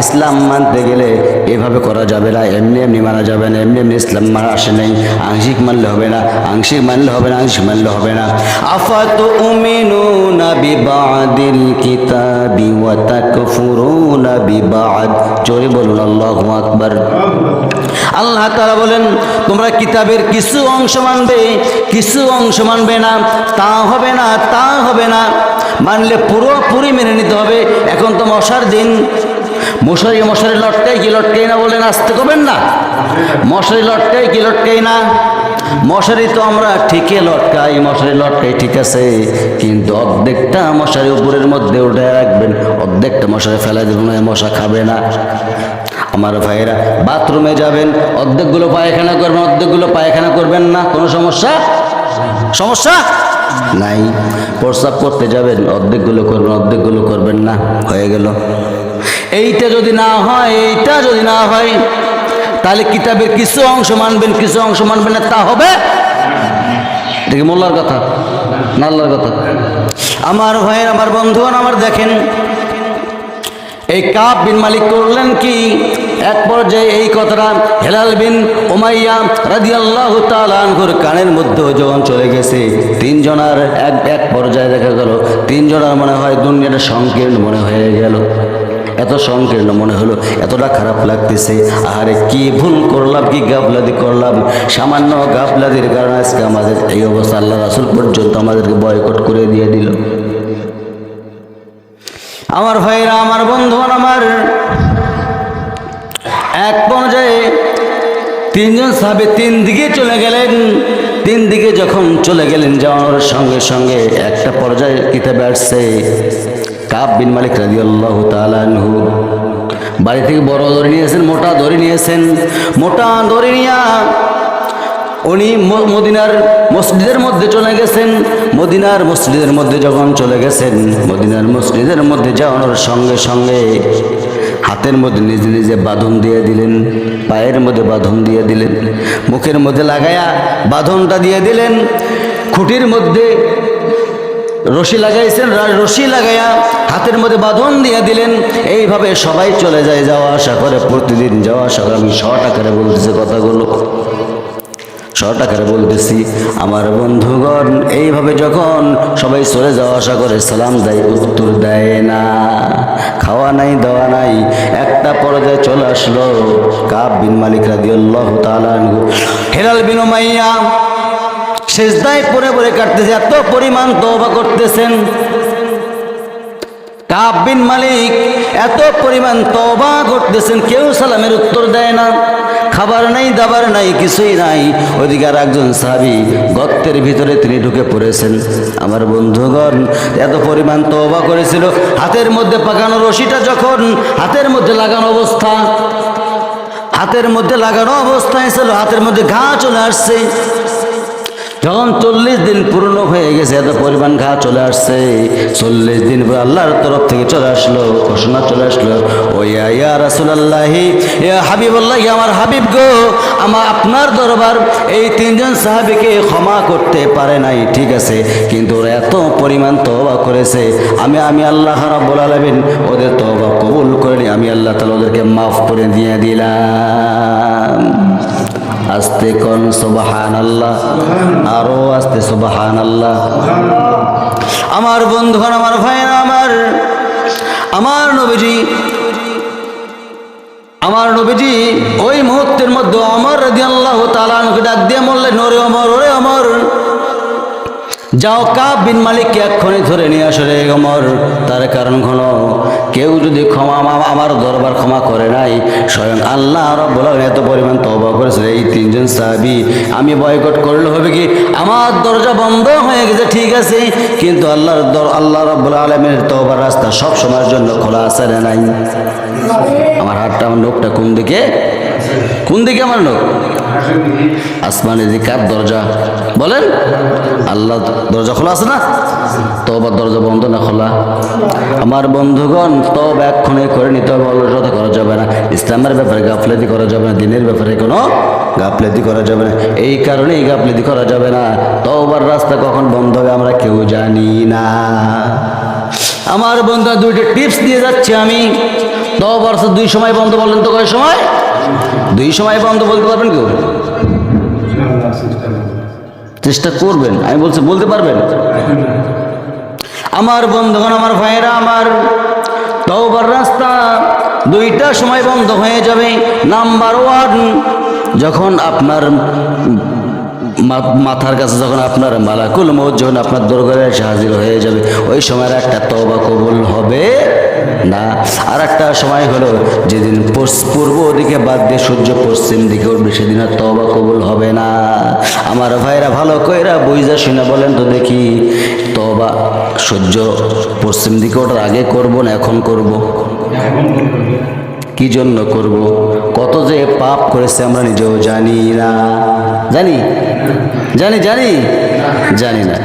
ইসলাম মানতে গেলে এভাবে করা যাবে না, এমনি এমনি মানা যাবে না, এমনি এমনি ইসলাম মানা আসে নাই। আংশিক মানলে হবে না, আংশিক মানলে হবে না, আংশিক মানলে হবে না। আফাতুমিনুনা বিবাদিল কিতাবি ওয়া তাকফুরুনা বিবাদ। জোরে বলুন আল্লাহু আকবার। আল্লাহ তাআলা বলেন, তোমরা কিতাবের কিছু অংশ মানবে, কিছু অংশ মানবে না, তা হবে না, তা হবে না। মানলে পুরোপুরি মেনে নিতে হবে। এখন তো মশার দিন, মশারি লটকাই কি লটকাই না বলেন, আসতে করবেন না। মশারি লটকাই কি লটকাই না? মশারি তো আমরা ঠিকই লটকাই, মশারি লটকাই ঠিক আছে, কিন্তু অর্ধেকটা মশারি উপরের মধ্যে উঠে রাখবেন, অর্ধেকটা মশারি ফেলে দেবেন, মশা খাবে না। আমার ভাইয়েরা, বাথরুমে যাবেন, অর্ধেকগুলো পায়খানা করবেন, অর্ধেকগুলো পায়খানা করবেন না, কোনো সমস্যা সমস্যা নাই। প্রস্রাব করতে যাবেন, অর্ধেকগুলো করবেন, অর্ধেকগুলো করবেন না, হয়ে গেল। এইটা যদি না হয়, এইটা যদি না হয়, তাহলে কিতাবের কিছু অংশ মানবেন, কিছু অংশ মানবেন না, তা হবে? এটা কি মোল্লার কথা না আল্লাহর কথা? আমার ভাইয়ের, আমার বন্ধুগণ, আমার দেখেন, এই কাব বিন মালিক করলেন কি, এক পর্যায়ে এই কথাটা হেলাল বিন উমাইয়া রাদিয়াল্লাহু তাআলা আনহুর কানের মধ্যে যখন চলে গেছে, তিনজনার এক পর্যায়ে দেখা গেল তিনজনার মনে হয় দুনিয়াটা সংকীর্ণ মনে হয়ে গেল। এত সংকীর্ণ মনে হলো, এতটা খারাপ লাগতেছে, আরে কি ভুল করলাম, কি গাফলাদি করলাম, সামান্য গাফলাদির কারণে আজকে আমাদের এই অবস্থা। আল্লাহ রাসূল পর্যন্ত আমাদেরকে বয়কট করে দিয়ে দিল। আমার ভাইরা, আমার বন্ধুগণ, আমার এক পর্যায়ে তিনজন সাহাবী তিন দিকে চলে গেলেন। তিন দিকে যখন চলে গেলেন, যাওয়ার সঙ্গে সঙ্গে একটা পর্যায়ে কিতাবে আসছে, কাব বিন মালিক রাদিয়াল্লাহু তাআলা আনহু বাড়ি থেকে বড় দড়ি নিয়েছেন, মোটা দড়ি নিয়েছেন। মোটা দড়ি নিয়া উনি মদিনার মসজিদের মধ্যে চলে গেছেন। মদিনার মসজিদের মধ্যে যখন চলে গেছেন, মদিনার মসজিদের মধ্যে যাওয়ানোর সঙ্গে সঙ্গে হাতের মধ্যে নিজে নিজে বাঁধন দিয়ে দিলেন, পায়ের মধ্যে বাঁধন দিয়ে দিলেন, মুখের মধ্যে লাগায়া বাঁধনটা দিয়ে দিলেন, খুঁটির মধ্যে রশি লাগাইছেন, রশি লাগাইয়া হাতের মধ্যে বাঁধন দিয়ে দিলেন। এইভাবে সবাই চলে যায়, যাওয়া আসা করে, প্রতিদিন যাওয়া আসা করে। আমি শর্ট আকারে বলতেছি কথাগুলো, শর্ট আকারে বলতেছি। আমার বন্ধুগণ, এইভাবে যখন সবাই চলে যাওয়া আসা করে, সালাম দেয়, উত্তর দেয় না, খাওয়া নাই, দেওয়া নাই। একটা পর্যায়ে চলে আসলো কাব বিন মালিক রাদিয়াল্লাহু তাআলা আনহু, হেলাল বিন উমাইয়া সেজদায় পড়ে পড়ে কাটতেছে, এত পরিমাণ তওবা করতেছেন। কাব বিন মালিক এত পরিমাণ তওবা করতেছেন, কেউ সালামের উত্তর দেয় না, খাবার নাই, দাবার নাই, কিছুই নাই। ওইদিকে আর একজন সাহাবী গর্তের ভিতরে তিনি ঢুকে পড়েছেন। আমার বন্ধুগণ, এত পরিমাণ তওবা করেছিল, হাতের মধ্যে পাকানো রশিটা যখন হাতের মধ্যে লাগানো অবস্থা, হাতের মধ্যে লাগানো অবস্থায় ছিল, হাতের মধ্যে ঘা চলে আসছে। যখন 40 দিন পূর্ণ হয়ে গেছে, এত পরিমাণ ঘা চলে আসছে, 40 দিন পর আল্লাহর তরফ থেকে চলে আসলো, ঘোষণা চলে আসলো, ও ইয়া রাসূলুল্লাহি, ইয়া হাবিবাল্লাহ, আমার হাবিব গো, আপনার দরবার এই তিনজন সাহাবীকে ক্ষমা করতে পারে নাই, ঠিক আছে, কিন্তু ওরা এত পরিমাণ তওবা করেছে, আমি আল্লাহ রাব্বুল আলামিন ওদের তওবা কবুল করে নি, আমি আল্লাহ তাআলা ওদেরকে মাফ করে দিয়ে দিলাম। আস্তে কোন সুবহানাল্লাহ, আরো আস্তে সুবহানাল্লাহ। আমার বন্ধুগণ, আমার ভাইরা, আমার নবীজি ওই মুহূর্তের মধ্যে ওমর রাদিয়াল্লাহু তাআলা আনহুকে ডাক দিয়ে বললেন, ওরে ওমর, ওরে ওমর, যাও কাব বিন মালিককে এক্ষুনি ধরে নিয়ে আসো রে ওমর। তার কারণ হলো, কেউ যদি আমার দরবার ক্ষমা করে নাই, স্বয়ং আল্লাহ রাব্বুল আলামিন এত পরিমাণ তওবা করেছে, এই তিনজন সাহাবী আমি বয়কট করলে হবে কি, আমার দরজা বন্ধ হয়ে গেছে, ঠিক আছে, কিন্তু আল্লাহ রাব্বুল আলামিনের তওবার রাস্তা সব সময়ের জন্য খোলা আছে না নাই? আমার হাতটা, আমার নখটা কোন দিকে, কোন দিকে আমার নখ? আসমানে যে কার দরজা বলেন? আল্লাহ দরজা খোলা আছে না? তওবার দরজা বন্ধ না খোলা? আমার বন্ধুগণ, তওবা এক্ষুনি করে নিতে হবে, অলসতা করা যাবে না, ইসলামের ব্যাপারে গাফলেতি করা যাবে না, দ্বীনের ব্যাপারে কোনো গাফলেতি করা যাবে না। এই কারণেই গাফলেতি করা যাবে না, তওবার রাস্তা কখন বন্ধ হবে আমরা কেউ জানি না। আমার বন্ধু, দুইটা টিপস দিয়ে যাচ্ছি আমি। তওবার দুই সময় বন্ধ, বলেন তো কয় সময়? দুই সময় বন্ধ বলতে পারবেন কেউ? চেষ্টা করবেন, আমি বলছি বলতে পারবেন? আমার বন্ধুগণ, আমার ভাইয়েরা, আমার তওবার রাস্তা দুইটা সময় বন্ধ হয়ে যাবে। নাম্বার ওয়ান, যখন আপনার মাথার কাছে যখন আপনার মালাকুল মউত যখন আপনার দরবারে এসে হাজির হয়ে যাবে, ওই সময়ের একটা তওবা কবুল হবে না। আর একটা সময় হলো যেদিন পূর্ব দিকে বাদ দিয়ে সূর্য পশ্চিম দিকে উঠবে, সেদিন আর তওবা কবুল হবে না। আমার ভাইরা ভালো কইরা বুঝা শুনে বলেন তো দেখি, তওবা সূর্য পশ্চিম দিকে ওঠার আগে করব না এখন করব? কি জন্য করব? কত যে পাপ করেছে আমরা নিজেও জানি না। জানি জানি জানি জানি না।